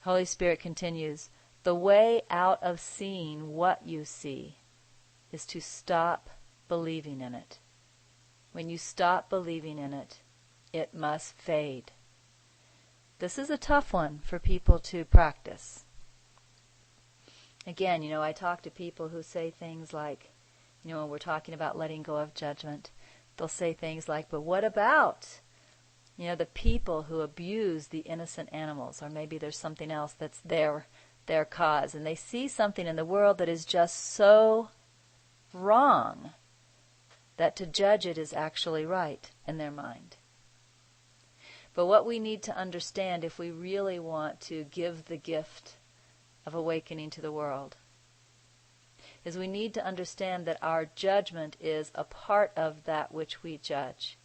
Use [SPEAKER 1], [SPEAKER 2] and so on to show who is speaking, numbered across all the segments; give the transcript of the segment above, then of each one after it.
[SPEAKER 1] Holy Spirit continues, the way out of seeing what you see is to stop believing in it. When you stop believing in it, it must fade. This is a tough one for people to practice. Again, I talk to people who say things like, when we're talking about letting go of judgment, they'll say things like, but what about, the people who abuse the innocent animals, or maybe there's something else that's their cause, and they see something in the world that is just so wrong that to judge it is actually right in their mind. But what we need to understand if we really want to give the gift of awakening to the world is we need to understand that our judgment is a part of that which we judge.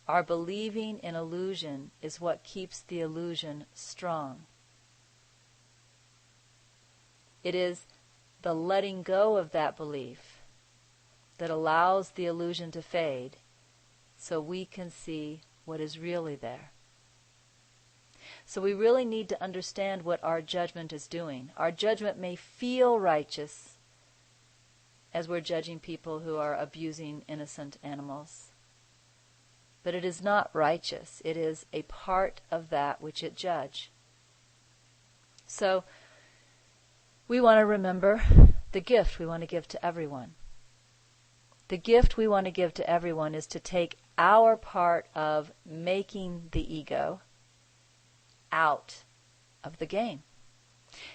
[SPEAKER 1] Our believing in illusion is what keeps the illusion strong. It is the letting go of that belief that allows the illusion to fade so we can see what is really there. So we really need to understand what our judgment is doing. Our judgment may feel righteous as we're judging people who are abusing innocent animals, but it is not righteous. It is a part of that which it judge. So we want to remember the gift we want to give to everyone. The gift we want to give to everyone is to take our part of making the ego out of the game.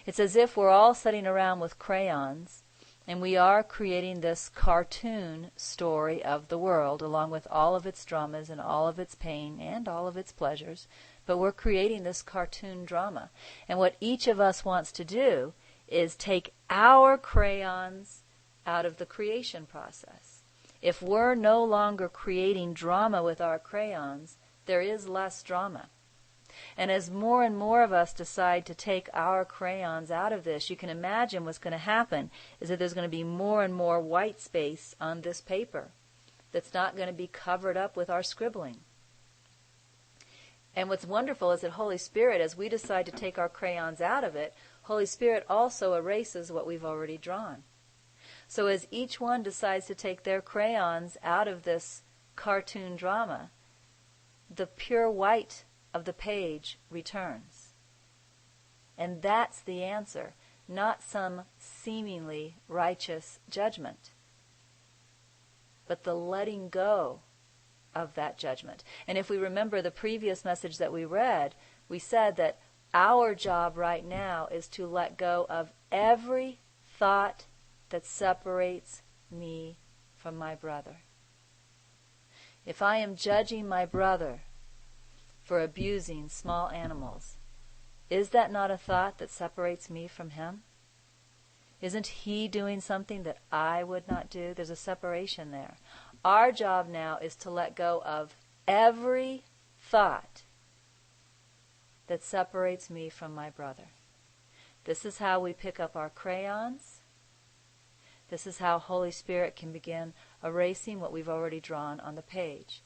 [SPEAKER 1] It's as if we're all sitting around with crayons and we are creating this cartoon story of the world along with all of its dramas and all of its pain and all of its pleasures, but we're creating this cartoon drama. And what each of us wants to do is take our crayons out of the creation process. If we're no longer creating drama with our crayons, there is less drama. And as more and more of us decide to take our crayons out of this, you can imagine what's going to happen is that there's going to be more and more white space on this paper that's not going to be covered up with our scribbling. And what's wonderful is that Holy Spirit, as we decide to take our crayons out of it, Holy Spirit also erases what we've already drawn. So as each one decides to take their crayons out of this cartoon drama, the pure white of the page returns. And that's the answer, not some seemingly righteous judgment, but the letting go of that judgment. And if we remember the previous message that we read, we said that our job right now is to let go of every thought that separates me from my brother. If I am judging my brother for abusing small animals, is that not a thought that separates me from him? Isn't he doing something that I would not do? There's a separation there. Our job now is to let go of every thought that separates me from my brother. This is how we pick up our crayons. This is how Holy Spirit can begin erasing what we've already drawn on the page.